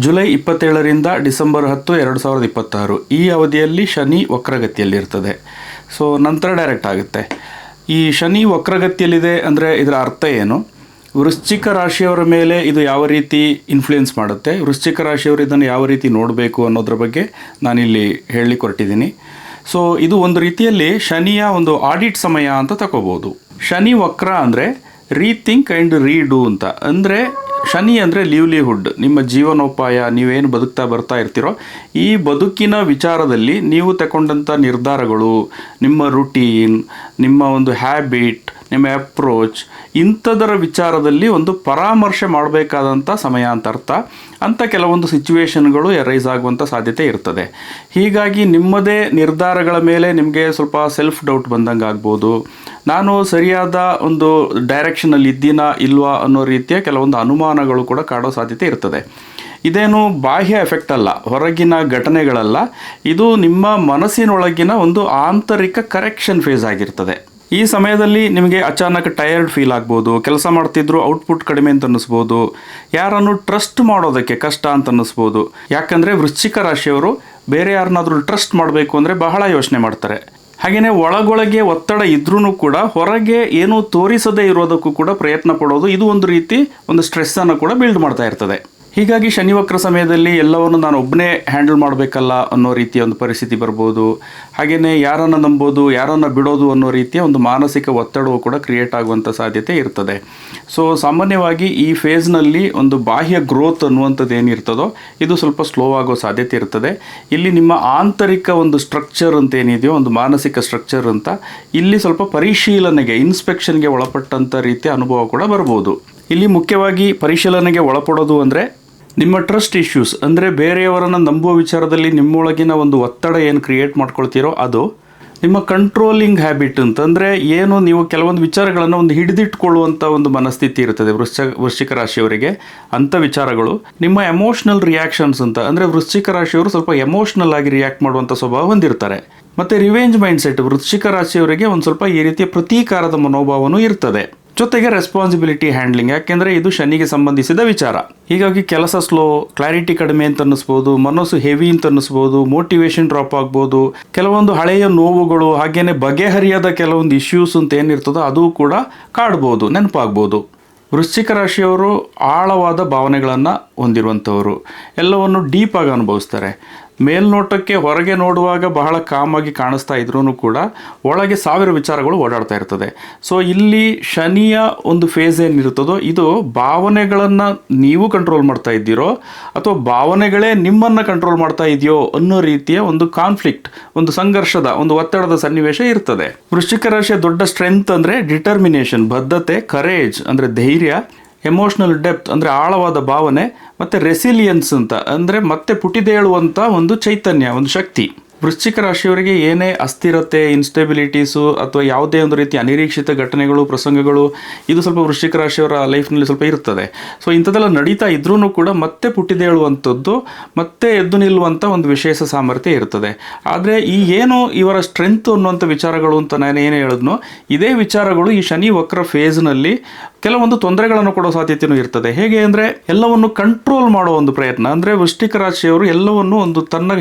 July 27ರಿಂದ December 10, 2026 ಈ ಅವಧಿಯಲ್ಲಿ Shani ವಕ್ರಗತಿಯಲ್ಲಿರ್ತದೆ. So ನಂತರ ಡೈರೆಕ್ಟ್ ಆಗುತ್ತೆ. ಈ ಶನಿ ವಕ್ರಗತಿಯಲ್ಲಿದೆ ಅಂದರೆ ಇದರ ಅರ್ಥ ಏನು? ವೃಶ್ಚಿಕ ರಾಶಿಯವರ ಮೇಲೆ ಇದು ಯಾವ ರೀತಿ ಇನ್ಫ್ಲುಯೆನ್ಸ್ ಮಾಡುತ್ತೆ, ವೃಶ್ಚಿಕ ರಾಶಿಯವರು ಇದನ್ನು ಯಾವ ರೀತಿ ನೋಡಬೇಕು ಅನ್ನೋದ್ರ ಬಗ್ಗೆ ನಾನಿಲ್ಲಿ ಹೇಳಲಿಕ್ಕೆ ಹೊರಟಿದ್ದೀನಿ. ಸೊ ಇದು ಒಂದು ರೀತಿಯಲ್ಲಿ ಶನಿಯ ಒಂದು ಆಡಿಟ್ ಸಮಯ ಅಂತ ತಗೋಬೋದು. ಶನಿ ವಕ್ರ ಅಂದರೆ ರೀಥಿಂಕ್ ಆ್ಯಂಡ್ ರೀಡು ಅಂತ. ಅಂದರೆ ಶನಿ ಅಂದರೆ ಲಿವ್ಲಿಹುಡ್, ನಿಮ್ಮ ಜೀವನೋಪಾಯ, ನೀವೇನು ಬದುಕ್ತಾ ಬರ್ತಾ ಇರ್ತೀರೋ ಈ ಬದುಕಿನ ವಿಚಾರದಲ್ಲಿ ನೀವು ತಗೊಂಡಂಥ ನಿರ್ಧಾರಗಳು, ನಿಮ್ಮ ರುಟೀನ್, ನಿಮ್ಮ ಒಂದು ಹ್ಯಾಬಿಟ್, ನಿಮ್ಮ ಅಪ್ರೋಚ್, ಇಂಥದರ ವಿಚಾರದಲ್ಲಿ ಒಂದು ಪರಾಮರ್ಶೆ ಮಾಡಬೇಕಾದಂಥ ಸಮಯ ಅಂತ ಅರ್ಥ. ಅಂಥ ಕೆಲವೊಂದು ಸಿಚುವೇಶನ್ಗಳು ರೈಸ್ ಆಗುವಂಥ ಸಾಧ್ಯತೆ ಇರ್ತದೆ. ಹೀಗಾಗಿ ನಿಮ್ಮದೇ ನಿರ್ಧಾರಗಳ ಮೇಲೆ ನಿಮಗೆ ಸ್ವಲ್ಪ ಸೆಲ್ಫ್ ಡೌಟ್ ಬಂದಂಗೆ ಆಗ್ಬೋದು. ನಾನು ಸರಿಯಾದ ಒಂದು ಡೈರೆಕ್ಷನಲ್ಲಿ ಇದ್ದೀನಾ ಇಲ್ವಾ ಅನ್ನೋ ರೀತಿಯ ಕೆಲವೊಂದು ಅನುಮಾನಗಳು ಕೂಡ ಕಾಡೋ ಸಾಧ್ಯತೆ ಇರ್ತದೆ. ಇದೇನು ಬಾಹ್ಯ ಎಫೆಕ್ಟ್ ಅಲ್ಲ, ಹೊರಗಿನ ಘಟನೆಗಳಲ್ಲ, ಇದು ನಿಮ್ಮ ಮನಸ್ಸಿನೊಳಗಿನ ಒಂದು ಆಂತರಿಕ ಕರೆಕ್ಷನ್ ಫೇಸ್ ಆಗಿರ್ತದೆ. ಈ ಸಮಯದಲ್ಲಿ ನಿಮಗೆ ಅಚಾನಕ್ ಟಯರ್ಡ್ ಫೀಲ್ ಆಗ್ಬೋದು, ಕೆಲಸ ಮಾಡ್ತಿದ್ರು ಔಟ್ಪುಟ್ ಕಡಿಮೆ ಅಂತ ಅನ್ನಿಸ್ಬೋದು, ಯಾರನ್ನು ಟ್ರಸ್ಟ್ ಮಾಡೋದಕ್ಕೆ ಕಷ್ಟ ಅಂತ ಅನ್ನಿಸ್ಬೋದು. ಯಾಕಂದರೆ ವೃಶ್ಚಿಕ ರಾಶಿಯವರು ಬೇರೆ ಯಾರನ್ನಾದರೂ ಟ್ರಸ್ಟ್ ಮಾಡಬೇಕು ಅಂದರೆ ಬಹಳ ಯೋಚನೆ ಮಾಡ್ತಾರೆ. ಹಾಗೆಯೇ ಒಳಗೊಳಗೆ ಒತ್ತಡ ಇದ್ರೂ ಕೂಡ ಹೊರಗೆ ಏನೂ ತೋರಿಸದೇ ಇರೋದಕ್ಕೂ ಕೂಡ ಪ್ರಯತ್ನ ಪಡೋದು, ಇದು ಒಂದು ರೀತಿ ಒಂದು ಸ್ಟ್ರೆಸ್ಸನ್ನು ಕೂಡ ಬಿಲ್ಡ್ ಮಾಡ್ತಾ ಇರ್ತದೆ. ಹೀಗಾಗಿ ಶನಿವಕ್ರ ಸಮಯದಲ್ಲಿ ಎಲ್ಲವನ್ನು ನಾನು ಒಬ್ಬನೇ ಹ್ಯಾಂಡಲ್ ಮಾಡಬೇಕಲ್ಲ ಅನ್ನೋ ರೀತಿಯ ಒಂದು ಪರಿಸ್ಥಿತಿ ಬರ್ಬೋದು. ಹಾಗೆಯೇ ಯಾರನ್ನು ನಂಬೋದು, ಯಾರನ್ನು ಬಿಡೋದು ಅನ್ನೋ ರೀತಿಯ ಒಂದು ಮಾನಸಿಕ ಒತ್ತಡವು ಕೂಡ ಕ್ರಿಯೇಟ್ ಆಗುವಂಥ ಸಾಧ್ಯತೆ ಇರ್ತದೆ. ಸೊ ಸಾಮಾನ್ಯವಾಗಿ ಈ ಫೇಸ್ನಲ್ಲಿ ಒಂದು ಬಾಹ್ಯ ಗ್ರೋತ್ ಅನ್ನುವಂಥದ್ದು ಏನಿರ್ತದೋ ಇದು ಸ್ವಲ್ಪ ಸ್ಲೋ ಆಗೋ ಸಾಧ್ಯತೆ ಇರ್ತದೆ. ಇಲ್ಲಿ ನಿಮ್ಮ ಆಂತರಿಕ ಒಂದು ಸ್ಟ್ರಕ್ಚರ್ ಅಂತ ಏನಿದೆಯೋ, ಒಂದು ಮಾನಸಿಕ ಸ್ಟ್ರಕ್ಚರ್ ಅಂತ, ಇಲ್ಲಿ ಸ್ವಲ್ಪ ಪರಿಶೀಲನೆಗೆ, ಇನ್ಸ್ಪೆಕ್ಷನ್ಗೆ ಒಳಪಟ್ಟಂಥ ರೀತಿಯ ಅನುಭವ ಕೂಡ ಬರ್ಬೋದು. ಇಲ್ಲಿ ಮುಖ್ಯವಾಗಿ ಪರಿಶೀಲನೆಗೆ ಒಳಪಡೋದು ಅಂದರೆ ನಿಮ್ಮ ಟ್ರಸ್ಟ್ ಇಶ್ಯೂಸ್, ಅಂದರೆ ಬೇರೆಯವರನ್ನು ನಂಬುವ ವಿಚಾರದಲ್ಲಿ ನಿಮ್ಮೊಳಗಿನ ಒಂದು ಒತ್ತಡ ಏನು ಕ್ರಿಯೇಟ್ ಮಾಡ್ಕೊಳ್ತೀರೋ ಅದು, ನಿಮ್ಮ ಕಂಟ್ರೋಲಿಂಗ್ ಹ್ಯಾಬಿಟ್ ಅಂತಂದರೆ ಏನು, ನೀವು ಕೆಲವೊಂದು ವಿಚಾರಗಳನ್ನು ಒಂದು ಹಿಡಿದಿಟ್ಕೊಳ್ಳುವಂಥ ಒಂದು ಮನಸ್ಥಿತಿ ಇರ್ತದೆ ವೃಶ್ಚಿಕ ರಾಶಿಯವರಿಗೆ. ಅಂಥ ವಿಚಾರಗಳು ನಿಮ್ಮ ಎಮೋಷ್ನಲ್ ರಿಯಾಕ್ಷನ್ಸ್ ಅಂತ, ಅಂದರೆ ವೃಶ್ಚಿಕ ರಾಶಿಯವರು ಸ್ವಲ್ಪ ಎಮೋಷ್ನಲ್ ಆಗಿ ರಿಯಾಕ್ಟ್ ಮಾಡುವಂಥ ಸ್ವಭಾವ ಹೊಂದಿರ್ತಾರೆ. ಮತ್ತು ರಿವೆಂಜ್ ಮೈಂಡ್ಸೆಟ್, ವೃಶ್ಚಿಕ ರಾಶಿಯವರಿಗೆ ಒಂದು ಸ್ವಲ್ಪ ಈ ರೀತಿಯ ಪ್ರತೀಕಾರದ ಮನೋಭಾವನೂ ಇರ್ತದೆ. ಜೊತೆಗೆ ರೆಸ್ಪಾನ್ಸಿಬಿಲಿಟಿ ಹ್ಯಾಂಡ್ಲಿಂಗ್, ಯಾಕೆಂದರೆ ಇದು ಶನಿಗೆ ಸಂಬಂಧಿಸಿದ ವಿಚಾರ. ಹೀಗಾಗಿ ಕೆಲಸ ಸ್ಲೋ, ಕ್ಲಾರಿಟಿ ಕಡಿಮೆ ಅಂತ ಅನ್ನಿಸ್ಬೋದು, ಮನಸ್ಸು ಹೆವಿ ಅಂತ ಅನ್ನಿಸ್ಬೋದು, ಮೋಟಿವೇಶನ್ ಡ್ರಾಪ್ ಆಗ್ಬೋದು, ಕೆಲವೊಂದು ಹಳೆಯ ನೋವುಗಳು, ಹಾಗೇನೆ ಬಗೆಹರಿಯದ ಕೆಲವೊಂದು ಇಶ್ಯೂಸ್ ಅಂತ ಏನಿರ್ತದೋ ಅದು ಕೂಡ ಕಾಡ್ಬೋದು, ನೆನಪಾಗ್ಬೋದು. ವೃಶ್ಚಿಕ ರಾಶಿಯವರು ಆಳವಾದ ಭಾವನೆಗಳನ್ನು ಹೊಂದಿರುವಂಥವರು, ಎಲ್ಲವನ್ನು ಡೀಪಾಗಿ ಅನುಭವಿಸ್ತಾರೆ. ಮೇಲ್ನೋಟಕ್ಕೆ ಹೊರಗೆ ನೋಡುವಾಗ ಬಹಳ ಕಾಮಾಗಿ ಕಾಣಿಸ್ತಾ ಇದ್ರೂ ಕೂಡ ಒಳಗೆ ಸಾವಿರ ವಿಚಾರಗಳು ಓಡಾಡ್ತಾ ಇರ್ತದೆ. ಸೊ ಇಲ್ಲಿ ಶನಿಯ ಒಂದು ಫೇಸ್ ಏನಿರ್ತದೋ ಇದು ಭಾವನೆಗಳನ್ನು ನೀವು ಕಂಟ್ರೋಲ್ ಮಾಡ್ತಾ ಇದ್ದೀರೋ ಅಥವಾ ಭಾವನೆಗಳೇ ನಿಮ್ಮನ್ನು ಕಂಟ್ರೋಲ್ ಮಾಡ್ತಾ ಇದೆಯೋ ಅನ್ನೋ ರೀತಿಯ ಒಂದು ಕಾನ್ಫ್ಲಿಕ್ಟ್, ಒಂದು ಸಂಘರ್ಷದ, ಒಂದು ಒತ್ತಡದ ಸನ್ನಿವೇಶ ಇರ್ತದೆ. ವೃಶ್ಚಿಕ ರಾಶಿಯ ದೊಡ್ಡ ಸ್ಟ್ರೆಂತ್ ಅಂದರೆ ಡಿಟರ್ಮಿನೇಷನ್, ಬದ್ಧತೆ, ಕರೇಜ್ ಅಂದರೆ ಧೈರ್ಯ, ಎಮೋಷ್ನಲ್ ಡೆಪ್ತ್ ಅಂದರೆ ಆಳವಾದ ಭಾವನೆ, ಮತ್ತು ರೆಸಿಲಿಯನ್ಸ್ ಅಂತ ಅಂದರೆ ಮತ್ತೆ ಪುಟಿದೇಳುವಂಥ ಒಂದು ಚೈತನ್ಯ, ಒಂದು ಶಕ್ತಿ. ವೃಶ್ಚಿಕ ರಾಶಿಯವರಿಗೆ ಏನೇ ಅಸ್ಥಿರತೆ, ಇನ್ಸ್ಟೆಬಿಲಿಟೀಸು ಅಥವಾ ಯಾವುದೇ ಒಂದು ರೀತಿ ಅನಿರೀಕ್ಷಿತ ಘಟನೆಗಳು, ಪ್ರಸಂಗಗಳು, ಇದು ಸ್ವಲ್ಪ ವೃಶ್ಚಿಕ ರಾಶಿಯವರ ಲೈಫ್ನಲ್ಲಿ ಸ್ವಲ್ಪ ಇರ್ತದೆ. ಸೊ ಇಂಥದ್ದೆಲ್ಲ ನಡೀತಾ ಇದ್ರೂ ಕೂಡ ಮತ್ತೆ ಪುಟಿದೇಳುವಂಥದ್ದು, ಮತ್ತೆ ಎದ್ದು ನಿಲ್ಲುವಂಥ ಒಂದು ವಿಶೇಷ ಸಾಮರ್ಥ್ಯ ಇರ್ತದೆ. ಆದರೆ ಈ ಏನು ಇವರ ಸ್ಟ್ರೆಂತ್ ಅನ್ನುವಂಥ ವಿಚಾರಗಳು ಅಂತ ನಾನು ಏನು ಹೇಳಿದ್ನೋ, ಇದೇ ವಿಚಾರಗಳು ಈ ಶನಿ ವಕ್ರ ಫೇಸ್ನಲ್ಲಿ ಕೆಲವೊಂದು ತೊಂದರೆಗಳನ್ನು ಕೊಡೋ ಸಾಧ್ಯತೆಯೂ ಇರ್ತದೆ. ಹೇಗೆ ಅಂದರೆ ಎಲ್ಲವನ್ನು ಕಂಟ್ರೋಲ್ ಮಾಡೋ ಒಂದು ಪ್ರಯತ್ನ, ಅಂದರೆ ವೃಶ್ಚಿಕ ರಾಶಿಯವರು ಎಲ್ಲವನ್ನು ಒಂದು ತನ್ನ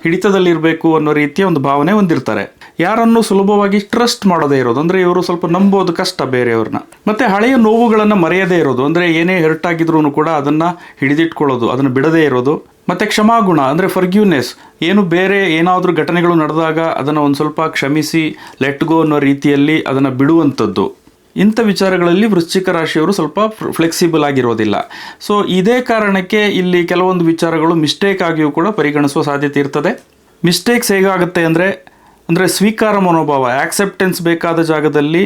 ಹಿಡಿತದಲ್ಲಿರಬೇಕು ಅನ್ನೋ ರೀತಿಯ ಒಂದು ಭಾವನೆ ಹೊಂದಿರ್ತಾರೆ. ಯಾರನ್ನು ಸುಲಭವಾಗಿ ಟ್ರಸ್ಟ್ ಮಾಡದೇ ಇರೋದು, ಅಂದರೆ ಇವರು ಸ್ವಲ್ಪ ನಂಬೋದು ಕಷ್ಟ ಬೇರೆಯವ್ರನ್ನ. ಮತ್ತು ಹಳೆಯ ನೋವುಗಳನ್ನು ಮರೆಯದೇ ಇರೋದು, ಅಂದರೆ ಏನೇ ಹರ್ಟ್ ಆಗಿದ್ರೂ ಕೂಡ ಅದನ್ನು ಹಿಡಿದಿಟ್ಕೊಳ್ಳೋದು, ಅದನ್ನು ಬಿಡದೇ ಇರೋದು. ಮತ್ತು ಕ್ಷಮಾಗುಣ ಅಂದರೆ ಫರ್ಗ್ಯೂನೆಸ್, ಏನು ಬೇರೆ ಏನಾದರೂ ಘಟನೆಗಳು ನಡೆದಾಗ ಅದನ್ನು ಒಂದು ಸ್ವಲ್ಪ ಕ್ಷಮಿಸಿ ಲೆಟ್ ಗೋ ಅನ್ನೋ ರೀತಿಯಲ್ಲಿ ಅದನ್ನು ಬಿಡುವಂಥದ್ದು. ಇಂಥ ವಿಚಾರಗಳಲ್ಲಿ ವೃಶ್ಚಿಕ ರಾಶಿಯವರು ಸ್ವಲ್ಪ ಫ್ಲೆಕ್ಸಿಬಲ್ ಆಗಿರೋದಿಲ್ಲ. ಸೊ ಇದೇ ಕಾರಣಕ್ಕೆ ಇಲ್ಲಿ ಕೆಲವೊಂದು ವಿಚಾರಗಳು ಮಿಸ್ಟೇಕ್ ಆಗಿಯೂ ಕೂಡ ಪರಿಗಣಿಸುವ ಸಾಧ್ಯತೆ ಇರ್ತದೆ. ಮಿಸ್ಟೇಕ್ಸ್ ಹೇಗಾಗುತ್ತೆ ಅಂದರೆ ಸ್ವೀಕಾರ ಮನೋಭಾವ, ಆಕ್ಸೆಪ್ಟೆನ್ಸ್ ಬೇಕಾದ ಜಾಗದಲ್ಲಿ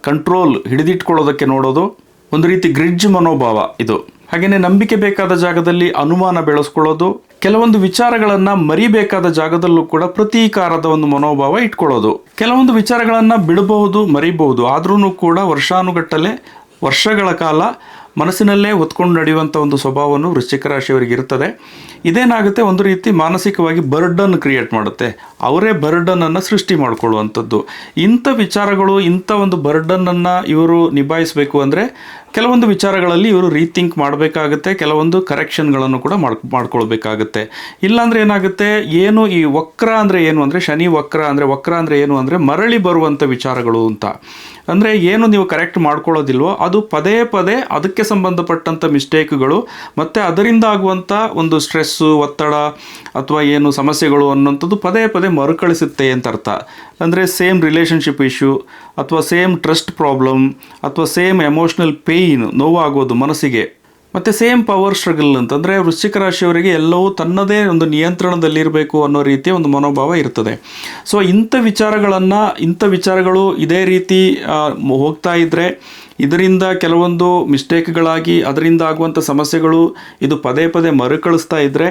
ಕಂಟ್ರೋಲ್ ಹಿಡಿದಿಟ್ಕೊಳ್ಳೋದಕ್ಕೆ ನೋಡೋದು, ಒಂದು ರೀತಿ ಗ್ರಿಡ್ಜ್ ಮನೋಭಾವ ಇದು. ಹಾಗೆಯೇ ನಂಬಿಕೆ ಬೇಕಾದ ಜಾಗದಲ್ಲಿ ಅನುಮಾನ ಬೆಳೆಸ್ಕೊಳ್ಳೋದು, ಕೆಲವೊಂದು ವಿಚಾರಗಳನ್ನು ಮರಿಬೇಕಾದ ಜಾಗದಲ್ಲೂ ಕೂಡ ಪ್ರತೀಕಾರದ ಒಂದು ಮನೋಭಾವ ಇಟ್ಕೊಳ್ಳೋದು. ಕೆಲವೊಂದು ವಿಚಾರಗಳನ್ನು ಬಿಡಬಹುದು, ಮರಿಬಹುದು, ಆದ್ರೂ ಕೂಡ ವರ್ಷಾನುಗಟ್ಟಲೆ, ವರ್ಷಗಳ ಕಾಲ ಮನಸ್ಸಿನಲ್ಲೇ ಹೊತ್ಕೊಂಡು ನಡೆಯುವಂಥ ಒಂದು ಸ್ವಭಾವವನ್ನು ವೃಶ್ಚಿಕ ರಾಶಿಯವರಿಗೆ ಇರ್ತದೆ. ಇದೇನಾಗುತ್ತೆ, ಒಂದು ರೀತಿ ಮಾನಸಿಕವಾಗಿ ಬರ್ಡನ್ ಕ್ರಿಯೇಟ್ ಮಾಡುತ್ತೆ, ಅವರೇ ಬರ್ಡನನ್ನು ಸೃಷ್ಟಿ ಮಾಡಿಕೊಳ್ಳುವಂಥದ್ದು. ಇಂಥ ವಿಚಾರಗಳು, ಇಂಥ ಒಂದು ಬರ್ಡನನ್ನು ಇವರು ನಿಭಾಯಿಸಬೇಕು ಅಂದರೆ ಕೆಲವೊಂದು ವಿಚಾರಗಳಲ್ಲಿ ಇವರು ರೀಥಿಂಕ್ ಮಾಡಬೇಕಾಗುತ್ತೆ, ಕೆಲವೊಂದು ಕರೆಕ್ಷನ್ಗಳನ್ನು ಕೂಡ ಮಾಡ್ಕೊಳ್ಬೇಕಾಗುತ್ತೆ. ಇಲ್ಲಾಂದರೆ ಏನಾಗುತ್ತೆ, ಏನು ಈ ವಕ್ರ ಅಂದರೆ ಏನು ಅಂದರೆ, ಶನಿ ವಕ್ರ ಅಂದರೆ ಏನು ಅಂದರೆ ಮರಳಿ ಬರುವಂಥ ವಿಚಾರಗಳು ಅಂತ. ಅಂದರೆ ಏನು ನೀವು ಕರೆಕ್ಟ್ ಮಾಡ್ಕೊಳ್ಳೋದಿಲ್ವೋ ಅದು ಪದೇ ಪದೇ ಅದಕ್ಕೆ ಸಂಬಂಧಪಟ್ಟಂಥ ಮಿಸ್ಟೇಕ್ಗಳು ಮತ್ತು ಅದರಿಂದ ಆಗುವಂಥ ಒಂದು ಸ್ಟ್ರೆಸ್ಸು, ಒತ್ತಡ ಅಥವಾ ಏನು ಸಮಸ್ಯೆಗಳು ಅನ್ನೋಂಥದ್ದು ಪದೇ ಪದೇ ಮರುಕಳಿಸುತ್ತೆ ಅಂತ ಅರ್ಥ. ಅಂದರೆ ಸೇಮ್ ರಿಲೇಷನ್ಶಿಪ್ ಇಶ್ಯೂ ಅಥವಾ ಸೇಮ್ ಟ್ರಸ್ಟ್ ಪ್ರಾಬ್ಲಮ್ ಅಥವಾ ಸೇಮ್ ಎಮೋಷ್ನಲ್ ಪೇಯ್ನ್, ನೋವಾಗೋದು ಮನಸ್ಸಿಗೆ, ಮತ್ತು ಸೇಮ್ ಪವರ್ ಸ್ಟ್ರಗಲ್ ಅಂತಂದರೆ ವೃಶ್ಚಿಕ ರಾಶಿಯವರಿಗೆ ಎಲ್ಲವೂ ತನ್ನದೇ ಒಂದು ನಿಯಂತ್ರಣದಲ್ಲಿರಬೇಕು ಅನ್ನೋ ರೀತಿಯ ಒಂದು ಮನೋಭಾವ ಇರ್ತದೆ. ಸೊ ಇಂಥ ವಿಚಾರಗಳು ಇದೇ ರೀತಿ ಹೋಗ್ತಾ ಇದ್ದರೆ ಇದರಿಂದ ಕೆಲವೊಂದು ಮಿಸ್ಟೇಕ್ಗಳಾಗಿ ಅದರಿಂದ ಆಗುವಂಥ ಸಮಸ್ಯೆಗಳು ಇದು ಪದೇ ಪದೇ ಮರುಕಳಿಸ್ತಾ ಇದ್ದರೆ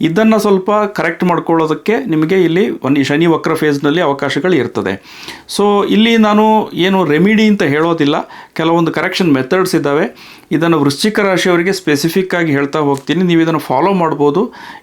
ಇದನ್ನು ಸ್ವಲ್ಪ ಕರೆಕ್ಟ್ ಮಾಡ್ಕೊಳ್ಳೋದಕ್ಕೆ ನಿಮಗೆ ಇಲ್ಲಿ ಒಂದು ಶನಿ ವಕ್ರ ಫೇಸ್ನಲ್ಲಿ ಅವಕಾಶಗಳು ಇರ್ತದೆ. ಸೊ ಇಲ್ಲಿ ನಾನು ಏನು ರೆಮಿಡಿ ಅಂತ ಹೇಳೋದಿಲ್ಲ, ಕೆಲವೊಂದು ಕರೆಕ್ಷನ್ ಮೆಥಡ್ಸ್ ಇದ್ದಾವೆ. ಇದನ್ನು ವೃಶ್ಚಿಕ ರಾಶಿಯವರಿಗೆ ಸ್ಪೆಸಿಫಿಕ್ ಆಗಿ ಹೇಳ್ತಾ ಹೋಗ್ತೀನಿ, ನೀವು ಇದನ್ನು ಫಾಲೋ ಮಾಡ್ಬೋದು.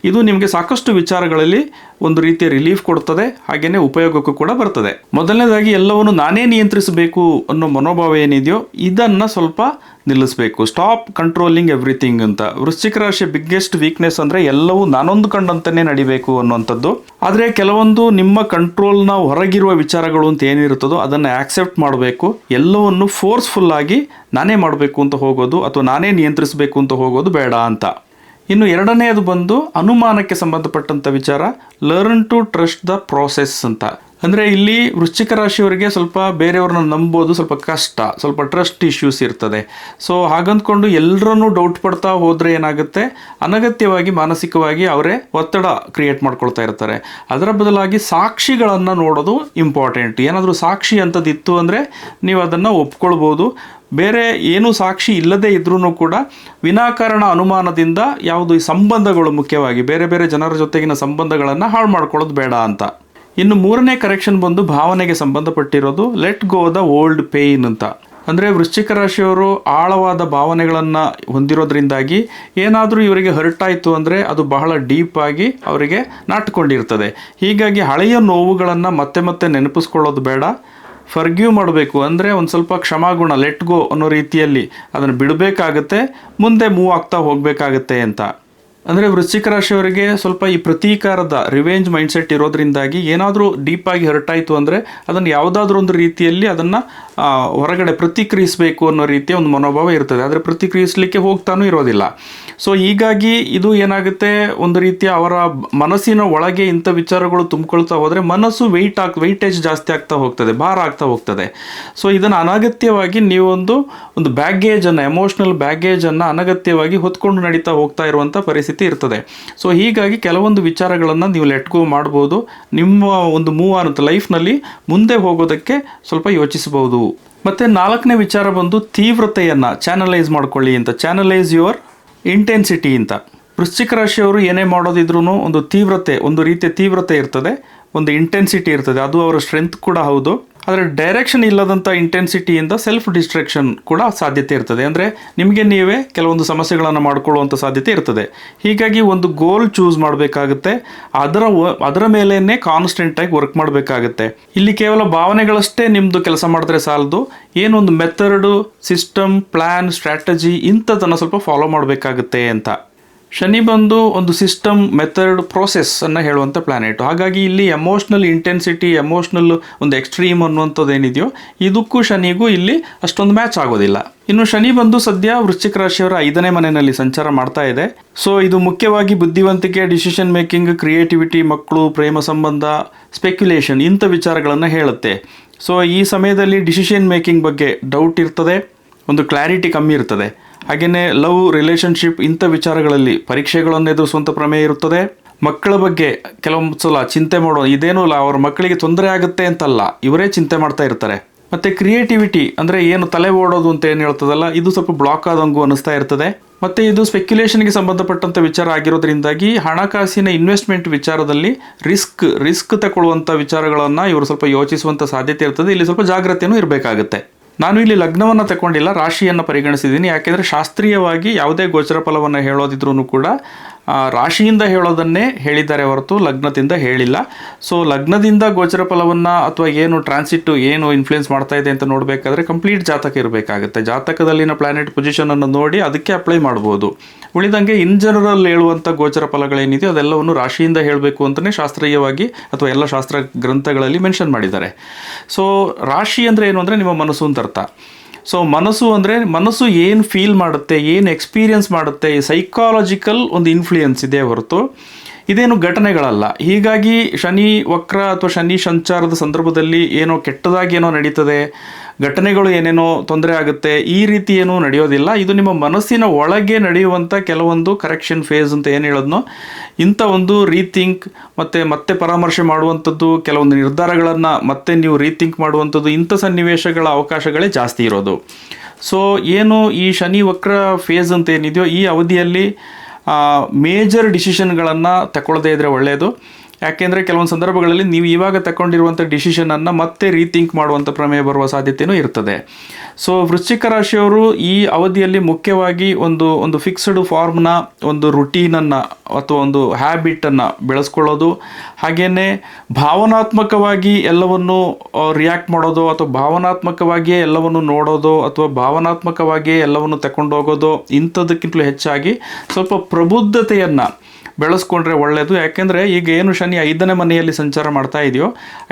ಇದು ನಿಮಗೆ ಸಾಕಷ್ಟು ವಿಚಾರಗಳಲ್ಲಿ ಒಂದು ರೀತಿಯ ರಿಲೀಫ್ ಕೊಡ್ತದೆ, ಹಾಗೆಯೇ ಉಪಯೋಗಕ್ಕೂ ಕೂಡ ಬರ್ತದೆ. ಮೊದಲನೇದಾಗಿ ಎಲ್ಲವನ್ನು ನಾನೇ ನಿಯಂತ್ರಿಸಬೇಕು ಅನ್ನೋ ಮನೋಭಾವ ಏನಿದೆಯೋ ಇದನ್ನು ಸ್ವಲ್ಪ ನಿಲ್ಲಿಸಬೇಕು. ಸ್ಟಾಪ್ ಕಂಟ್ರೋಲಿಂಗ್ ಎವ್ರಿಥಿಂಗ್ ಅಂತ. ವೃಶ್ಚಿಕ ರಾಶಿಯ ಬಿಗ್ಗೆಸ್ಟ್ ವೀಕ್ನೆಸ್ ಅಂದರೆ ಎಲ್ಲವೂ ನಾನೊಂದು ಕಂಡಂತನೇ ನಡಿಬೇಕು ಅನ್ನುವಂಥದ್ದು. ಆದರೆ ಕೆಲವೊಂದು ನಿಮ್ಮ ಕಂಟ್ರೋಲ್ನ ಹೊರಗಿರುವ ವಿಚಾರಗಳು ಅಂತ ಏನಿರುತ್ತದೋ ಅದನ್ನು ಆಕ್ಸೆಪ್ಟ್ ಮಾಡಬೇಕು. ಎಲ್ಲವನ್ನು ಫೋರ್ಸ್ಫುಲ್ಲಾಗಿ ನಾನೇ ಮಾಡಬೇಕು ಅಂತ ಹೋಗೋದು ಅಥವಾ ನಾನೇ ನಿಯಂತ್ರಿಸಬೇಕು ಅಂತ ಹೋಗೋದು ಬೇಡ ಅಂತ. ಇನ್ನು ಎರಡನೆಯದು ಬಂದು ಅನುಮಾನಕ್ಕೆ ಸಂಬಂಧಪಟ್ಟಂಥ ವಿಚಾರ, learn to trust the process ಅಂತ. ಅಂದರೆ ಇಲ್ಲಿ ವೃಶ್ಚಿಕ ರಾಶಿಯವರಿಗೆ ಸ್ವಲ್ಪ ಬೇರೆಯವ್ರನ್ನ ನಂಬೋದು ಸ್ವಲ್ಪ ಕಷ್ಟ, ಸ್ವಲ್ಪ ಟ್ರಸ್ಟ್ ಇಶ್ಯೂಸ್ ಇರ್ತದೆ. ಸೊ ಹಾಗಂದ್ಕೊಂಡು ಎಲ್ಲರನ್ನೂ ಡೌಟ್ ಪಡ್ತಾ ಹೋದರೆ ಏನಾಗುತ್ತೆ, ಅನಗತ್ಯವಾಗಿ ಮಾನಸಿಕವಾಗಿ ಅವರೇ ಒತ್ತಡ ಕ್ರಿಯೇಟ್ ಮಾಡ್ಕೊಳ್ತಾ ಇರ್ತಾರೆ. ಅದರ ಬದಲಾಗಿ ಸಾಕ್ಷಿಗಳನ್ನು ನೋಡೋದು ಇಂಪಾರ್ಟೆಂಟ್. ಏನಾದರೂ ಸಾಕ್ಷಿ ಅಂಥದ್ದಿತ್ತು ಅಂದರೆ ನೀವು ಅದನ್ನು ಒಪ್ಕೊಳ್ಬೋದು. ಬೇರೆ ಏನು ಸಾಕ್ಷಿ ಇಲ್ಲದೇ ಇದ್ರೂ ಕೂಡ ವಿನಾಕಾರಣ ಅನುಮಾನದಿಂದ ಯಾವುದು ಈ ಸಂಬಂಧಗಳು, ಮುಖ್ಯವಾಗಿ ಬೇರೆ ಬೇರೆ ಜನರ ಜೊತೆಗಿನ ಸಂಬಂಧಗಳನ್ನು ಹಾಳು ಮಾಡ್ಕೊಳ್ಳೋದು ಬೇಡ ಅಂತ. ಇನ್ನು ಮೂರನೇ ಕರೆಕ್ಷನ್ ಬಂದು ಭಾವನೆಗೆ ಸಂಬಂಧಪಟ್ಟಿರೋದು, let go the old pain ಅಂತ. ಅಂದರೆ ವೃಶ್ಚಿಕ ರಾಶಿಯವರು ಆಳವಾದ ಭಾವನೆಗಳನ್ನು ಹೊಂದಿರೋದ್ರಿಂದಾಗಿ ಏನಾದರೂ ಇವರಿಗೆ ಹರ್ಟ್ ಆಯಿತು ಅಂದರೆ ಅದು ಬಹಳ ಡೀಪಾಗಿ ಅವರಿಗೆ ನಾಟ್ಕೊಂಡಿರ್ತದೆ. ಹೀಗಾಗಿ ಹಳೆಯ ನೋವುಗಳನ್ನು ಮತ್ತೆ ಮತ್ತೆ ನೆನಪಿಸ್ಕೊಳ್ಳೋದು ಬೇಡ, ಫರ್ಗ್ಯೂ ಮಾಡಬೇಕು. ಅಂದರೆ ಒಂದು ಸ್ವಲ್ಪ ಕ್ಷಮಾಗುಣ, ಲೆಟ್ ಗೋ ಅನ್ನೋ ರೀತಿಯಲ್ಲಿ ಅದನ್ನು ಬಿಡಬೇಕಾಗತ್ತೆ, ಮುಂದೆ ಮೂವ್ ಆಗ್ತಾ ಹೋಗಬೇಕಾಗತ್ತೆ ಅಂತ. ಅಂದರೆ ವೃಶ್ಚಿಕ ರಾಶಿಯವರಿಗೆ ಸ್ವಲ್ಪ ಈ ಪ್ರತೀಕಾರದ ರಿವೆಂಜ್ ಮೈಂಡ್ಸೆಟ್ ಇರೋದ್ರಿಂದಾಗಿ ಏನಾದರೂ ಡೀಪಾಗಿ ಹರ್ಟ್ ಆಯಿತು ಅಂದರೆ ಅದನ್ನು ಯಾವುದಾದ್ರೂ ಒಂದು ರೀತಿಯಲ್ಲಿ ಅದನ್ನು ಹೊರಗಡೆ ಪ್ರತಿಕ್ರಿಯಿಸಬೇಕು ಅನ್ನೋ ರೀತಿಯ ಒಂದು ಮನೋಭಾವ ಇರ್ತದೆ. ಆದರೆ ಪ್ರತಿಕ್ರಿಯಿಸಲಿಕ್ಕೆ ಹೋಗ್ತಾನೂ ಇರೋದಿಲ್ಲ. ಸೊ ಹೀಗಾಗಿ ಇದು ಏನಾಗುತ್ತೆ, ಒಂದು ರೀತಿಯ ಅವರ ಮನಸ್ಸಿನ ಒಳಗೆ ಇಂಥ ವಿಚಾರಗಳು ತುಂಬಿಕೊಳ್ತಾ ಹೋದರೆ ಮನಸ್ಸು ವೆಯ್ಟೇಜ್ ಜಾಸ್ತಿ ಆಗ್ತಾ ಹೋಗ್ತದೆ, ಭಾರ ಆಗ್ತಾ ಹೋಗ್ತದೆ. ಸೊ ಇದನ್ನು ಅನಗತ್ಯವಾಗಿ ನೀವು ಒಂದು ಬ್ಯಾಗೇಜನ್ನು, ಎಮೋಷ್ನಲ್ ಬ್ಯಾಗೇಜನ್ನು ಅನಗತ್ಯವಾಗಿ ಹೊತ್ಕೊಂಡು ನಡೀತಾ ಹೋಗ್ತಾ ಇರುವಂಥ ಪರಿಸ್ಥಿತಿ ಇರ್ತದೆ. ಸೊ ಹೀಗಾಗಿ ಕೆಲವೊಂದು ವಿಚಾರಗಳನ್ನು ನೀವು ಲೆಟ್ ಗೋ ಮಾಡ್ಬೋದು. ನಿಮ್ಮ ಒಂದು ಮೂವ್ ಆನ್ ಲೈಫ್ನಲ್ಲಿ ಮುಂದೆ ಹೋಗೋದಕ್ಕೆ ಸ್ವಲ್ಪ ಯೋಚಿಸಬಹುದು. ಮತ್ತು ನಾಲ್ಕನೇ ವಿಚಾರ ಬಂದು ತೀವ್ರತೆಯನ್ನು ಚಾನಲೈಸ್ ಮಾಡ್ಕೊಳ್ಳಿ ಅಂತ. ಚಾನಲೈಸ್ ಯುವರ್ ಇಂಟೆನ್ಸಿಟಿ ಅಂತ. ವೃಶ್ಚಿಕ ರಾಶಿಯವರು ಏನೇ ಮಾಡೋದಿದ್ರೂ ಒಂದು ತೀವ್ರತೆ, ಒಂದು ರೀತಿಯ ತೀವ್ರತೆ ಇರ್ತದೆ, ಒಂದು ಇಂಟೆನ್ಸಿಟಿ ಇರ್ತದೆ. ಅದು ಅವರ ಸ್ಟ್ರೆಂತ್ ಕೂಡ ಹೌದು. ಆದರೆ ಡೈರೆಕ್ಷನ್ ಇಲ್ಲದಂಥ ಇಂಟೆನ್ಸಿಟಿಯಿಂದ ಸೆಲ್ಫ್ ಡಿಸ್ಟ್ರಾಕ್ಷನ್ ಕೂಡ ಸಾಧ್ಯತೆ ಇರ್ತದೆ. ಅಂದರೆ ನಿಮಗೆ ನೀವೇ ಕೆಲವೊಂದು ಸಮಸ್ಯೆಗಳನ್ನು ಮಾಡ್ಕೊಳ್ಳುವಂಥ ಸಾಧ್ಯತೆ ಇರ್ತದೆ. ಹೀಗಾಗಿ ಒಂದು ಗೋಲ್ ಚೂಸ್ ಮಾಡಬೇಕಾಗುತ್ತೆ, ಅದರ ಮೇಲೇ ಕಾನ್ಸ್ಟೆಂಟಾಗಿ ವರ್ಕ್ ಮಾಡಬೇಕಾಗುತ್ತೆ. ಇಲ್ಲಿ ಕೇವಲ ಭಾವನೆಗಳಷ್ಟೇ ನಿಮ್ಮದು ಕೆಲಸ ಮಾಡಿದ್ರೆ ಸಾಲದು, ಏನೊಂದು ಮೆಥಡು, ಸಿಸ್ಟಮ್, ಪ್ಲ್ಯಾನ್, ಸ್ಟ್ರಾಟಜಿ ಇಂಥದ್ದನ್ನು ಸ್ವಲ್ಪ ಫಾಲೋ ಮಾಡಬೇಕಾಗುತ್ತೆ ಅಂತ. ಶನಿ ಬಂದು ಒಂದು ಸಿಸ್ಟಮ್, ಮೆಥಡ್, ಪ್ರೋಸೆಸ್ಸನ್ನು ಹೇಳುವಂಥ ಪ್ಲಾನೆಟ್. ಹಾಗಾಗಿ ಇಲ್ಲಿ ಎಮೋಷ್ನಲ್ ಇಂಟೆನ್ಸಿಟಿ, ಎಮೋಷ್ನಲ್ ಒಂದು ಎಕ್ಸ್ಟ್ರೀಮ್ ಅನ್ನುವಂಥದ್ದು ಏನಿದೆಯೋ ಇದಕ್ಕೂ ಶನಿಗೂ ಇಲ್ಲಿ ಅಷ್ಟೊಂದು ಮ್ಯಾಚ್ ಆಗೋದಿಲ್ಲ. ಇನ್ನು ಶನಿ ಬಂದು ಸದ್ಯ ವೃಶ್ಚಿಕ ರಾಶಿಯವರ 5ನೇ ಮನೆಯಲ್ಲಿ ಸಂಚಾರ ಮಾಡ್ತಾ ಇದೆ. ಸೊ ಇದು ಮುಖ್ಯವಾಗಿ ಬುದ್ಧಿವಂತಿಕೆ, ಡಿಸಿಷನ್ ಮೇಕಿಂಗ್, ಕ್ರಿಯೇಟಿವಿಟಿ, ಮಕ್ಕಳು, ಪ್ರೇಮ ಸಂಬಂಧ, ಸ್ಪೆಕ್ಯುಲೇಷನ್ ಇಂಥ ವಿಚಾರಗಳನ್ನು ಹೇಳುತ್ತೆ. ಸೊ ಈ ಸಮಯದಲ್ಲಿ ಡಿಸಿಷನ್ ಮೇಕಿಂಗ್ ಬಗ್ಗೆ ಡೌಟ್ ಇರ್ತದೆ, ಒಂದು ಕ್ಲಾರಿಟಿ ಕಮ್ಮಿ ಇರ್ತದೆ. ಹಾಗೆಯೇ ಲವ್, ರಿಲೇಷನ್ಶಿಪ್ ಇಂಥ ವಿಚಾರಗಳಲ್ಲಿ ಪರೀಕ್ಷೆಗಳನ್ನು ಎದುರಿಸುವಂಥ ಪ್ರಮೇಯ ಇರುತ್ತದೆ. ಮಕ್ಕಳ ಬಗ್ಗೆ ಕೆಲವೊಂದು ಸಲ ಚಿಂತೆ ಮಾಡೋದು, ಇದೇನೂ ಇಲ್ಲ ಅವ್ರ ಮಕ್ಕಳಿಗೆ ತೊಂದರೆ ಆಗುತ್ತೆ ಅಂತಲ್ಲ, ಇವರೇ ಚಿಂತೆ ಮಾಡ್ತಾ ಇರ್ತಾರೆ. ಮತ್ತು ಕ್ರಿಯೇಟಿವಿಟಿ ಅಂದರೆ ಏನು ತಲೆ ಓಡೋದು ಅಂತ ಏನು ಹೇಳ್ತದಲ್ಲ, ಇದು ಸ್ವಲ್ಪ ಬ್ಲಾಕ್ ಆದಂಗೂ ಅನ್ನಿಸ್ತಾ ಇರ್ತದೆ. ಮತ್ತು ಇದು ಸ್ಪೆಕ್ಯುಲೇಷನ್ಗೆ ಸಂಬಂಧಪಟ್ಟಂಥ ವಿಚಾರ ಆಗಿರೋದ್ರಿಂದಾಗಿ ಹಣಕಾಸಿನ ಇನ್ವೆಸ್ಟ್ಮೆಂಟ್ ವಿಚಾರದಲ್ಲಿ ರಿಸ್ಕ್ ತಗೊಳ್ಳುವಂಥ ವಿಚಾರಗಳನ್ನು ಇವರು ಸ್ವಲ್ಪ ಯೋಚಿಸುವಂಥ ಸಾಧ್ಯತೆ ಇರ್ತದೆ. ಇಲ್ಲಿ ಸ್ವಲ್ಪ ಜಾಗ್ರತೆಯೂ ಇರಬೇಕಾಗುತ್ತೆ. ನಾನು ಇಲ್ಲಿ ಲಗ್ನವನ್ನು ತಗೊಂಡಿಲ್ಲ, ರಾಶಿಯನ್ನು ಪರಿಗಣಿಸಿದ್ದೀನಿ. ಯಾಕೆಂದರೆ ಶಾಸ್ತ್ರೀಯವಾಗಿ ಯಾವುದೇ ಗೋಚರ ಫಲವನ್ನು ಹೇಳೋದಿದ್ರೂ ಕೂಡ ರಾಶಿಯಿಂದ ಹೇಳೋದನ್ನೇ ಹೇಳಿದ್ದಾರೆ ಹೊರತು ಲಗ್ನದಿಂದ ಹೇಳಿಲ್ಲ. ಸೊ ಲಗ್ನದಿಂದ ಗೋಚರ ಫಲವನ್ನು ಅಥವಾ ಏನು ಟ್ರಾನ್ಸಿಟ್ ಏನು ಇನ್ಫ್ಲುಯೆನ್ಸ್ ಮಾಡ್ತಾ ಇದೆ ಅಂತ ನೋಡಬೇಕಾದ್ರೆ ಕಂಪ್ಲೀಟ್ ಜಾತಕ ಇರಬೇಕಾಗುತ್ತೆ. ಜಾತಕದಲ್ಲಿನ ಪ್ಲಾನೆಟ್ ಪೊಸಿಷನನ್ನು ನೋಡಿ ಅದಕ್ಕೆ ಅಪ್ಲೈ ಮಾಡ್ಬೋದು. ಉಳಿದಂಗೆ ಇನ್ ಜನರಲ್ ಹೇಳುವಂಥ ಗೋಚರ ಫಲಗಳೇನಿದೆಯೋ ಅದೆಲ್ಲವನ್ನು ರಾಶಿಯಿಂದ ಹೇಳಬೇಕು ಅಂತಲೇ ಶಾಸ್ತ್ರೀಯವಾಗಿ ಅಥವಾ ಎಲ್ಲ ಶಾಸ್ತ್ರ ಗ್ರಂಥಗಳಲ್ಲಿ ಮೆನ್ಷನ್ ಮಾಡಿದ್ದಾರೆ. ಸೊ ರಾಶಿ ಅಂದರೆ ಏನು ಅಂದರೆ ನಿಮ್ಮ ಮನಸ್ಸು ಅಂತ ಅರ್ಥ. ಸೊ ಮನಸ್ಸು ಅಂದರೆ ಮನಸ್ಸು ಏನು ಫೀಲ್ ಮಾಡುತ್ತೆ, ಏನು ಎಕ್ಸ್ಪೀರಿಯನ್ಸ್ ಮಾಡುತ್ತೆ, ಸೈಕಾಲಜಿಕಲ್ ಒಂದು ಇನ್ಫ್ಲೂಯೆನ್ಸ್ ಇದೆ ಹೊರತು ಇದೇನು ಘಟನೆಗಳಲ್ಲ. ಹೀಗಾಗಿ ಶನಿ ವಕ್ರ ಅಥವಾ ಶನಿ ಸಂಚಾರದ ಸಂದರ್ಭದಲ್ಲಿ ಏನೋ ಕೆಟ್ಟದಾಗಿ ಏನೋ ನಡೀತದೆ, ಘಟನೆಗಳು ಏನೇನೋ ತೊಂದರೆ ಆಗುತ್ತೆ, ಈ ರೀತಿ ಏನೂ ನಡೆಯೋದಿಲ್ಲ. ಇದು ನಿಮ್ಮ ಮನಸ್ಸಿನ ಒಳಗೆ ನಡೆಯುವಂಥ ಕೆಲವೊಂದು ಕರೆಕ್ಷನ್ ಫೇಸ್ ಅಂತ ಏನು ಹೇಳೋದ್ನೋ ಇಂಥ ಒಂದು ರೀಥಿಂಕ್ ಮತ್ತೆ ಪರಾಮರ್ಶೆ ಮಾಡುವಂಥದ್ದು, ಕೆಲವೊಂದು ನಿರ್ಧಾರಗಳನ್ನು ಮತ್ತೆ ನೀವು ರೀಥಿಂಕ್ ಮಾಡುವಂಥದ್ದು, ಇಂಥ ಸನ್ನಿವೇಶಗಳ ಅವಕಾಶಗಳೇ ಜಾಸ್ತಿ ಇರೋದು. ಸೊ ಏನು ಈ ಶನಿ ವಕ್ರ ಫೇಸ್ ಅಂತ ಏನಿದೆಯೋ ಈ ಅವಧಿಯಲ್ಲಿ ಮೇಜರ್ ಡಿಸಿಷನ್ಗಳನ್ನು ತಗೊಳ್ಳದೇ ಇದ್ದರೆ ಒಳ್ಳೆಯದು. ಯಾಕೆಂದರೆ ಕೆಲವೊಂದು ಸಂದರ್ಭಗಳಲ್ಲಿ ನೀವು ಇವಾಗ ತಗೊಂಡಿರುವಂಥ ಡಿಸಿಷನನ್ನು ಮತ್ತೆ ರೀಥಿಂಕ್ ಮಾಡುವಂಥ ಪ್ರಮೇಯ ಬರುವ ಸಾಧ್ಯತೆಯೂ ಇರ್ತದೆ. ಸೊ ವೃಶ್ಚಿಕ ರಾಶಿಯವರು ಈ ಅವಧಿಯಲ್ಲಿ ಮುಖ್ಯವಾಗಿ ಒಂದು ಫಿಕ್ಸ್ಡ್ ಫಾರ್ಮ್ನ ಒಂದು ರುಟೀನನ್ನು ಅಥವಾ ಒಂದು ಹ್ಯಾಬಿಟನ್ನು ಬೆಳೆಸ್ಕೊಳ್ಳೋದು, ಹಾಗೆಯೇ ಭಾವನಾತ್ಮಕವಾಗಿ ಎಲ್ಲವನ್ನು ರಿಯಾಕ್ಟ್ ಮಾಡೋದು ಅಥವಾ ಭಾವನಾತ್ಮಕವಾಗಿಯೇ ಎಲ್ಲವನ್ನು ನೋಡೋದು ಅಥವಾ ಭಾವನಾತ್ಮಕವಾಗಿಯೇ ಎಲ್ಲವನ್ನು ತಗೊಂಡೋಗೋದು, ಇಂಥದಕ್ಕಿಂತಲೂ ಹೆಚ್ಚಾಗಿ ಸ್ವಲ್ಪ ಪ್ರಬುದ್ಧತೆಯನ್ನು ಬೆಳೆಸ್ಕೊಂಡ್ರೆ ಒಳ್ಳೆಯದು. ಯಾಕೆಂದರೆ ಈಗ ಏನು ಶನಿ 5ನೇ ಮನೆಯಲ್ಲಿ ಸಂಚಾರ ಮಾಡ್ತಾ ಇದೆಯೋ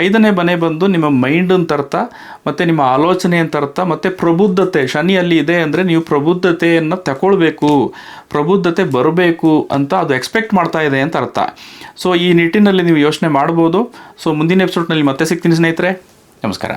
5ನೇ ಮನೆ ಬಂದು ನಿಮ್ಮ ಮೈಂಡ್ ಅಂತ ಅರ್ಥ, ಮತ್ತು ನಿಮ್ಮ ಆಲೋಚನೆ ಅಂತ ಅರ್ಥ, ಮತ್ತು ಪ್ರಬುದ್ಧತೆ ಶನಿಯಲ್ಲಿ ಇದೆ ಅಂದರೆ ನೀವು ಪ್ರಬುದ್ಧತೆಯನ್ನು ತಗೊಳ್ಬೇಕು, ಪ್ರಬುದ್ಧತೆ ಬರಬೇಕು ಅಂತ ಅದು ಎಕ್ಸ್ಪೆಕ್ಟ್ ಮಾಡ್ತಾ ಇದೆ ಅಂತ ಅರ್ಥ. ಸೊ ಈ ನಿಟ್ಟಿನಲ್ಲಿ ನೀವು ಯೋಚನೆ ಮಾಡ್ಬೋದು. ಸೊ ಮುಂದಿನ ಎಪಿಸೋಡ್ನಲ್ಲಿ ಮತ್ತೆ ಸಿಗ್ತೀನಿ ಸ್ನೇಹಿತರೆ. ನಮಸ್ಕಾರ.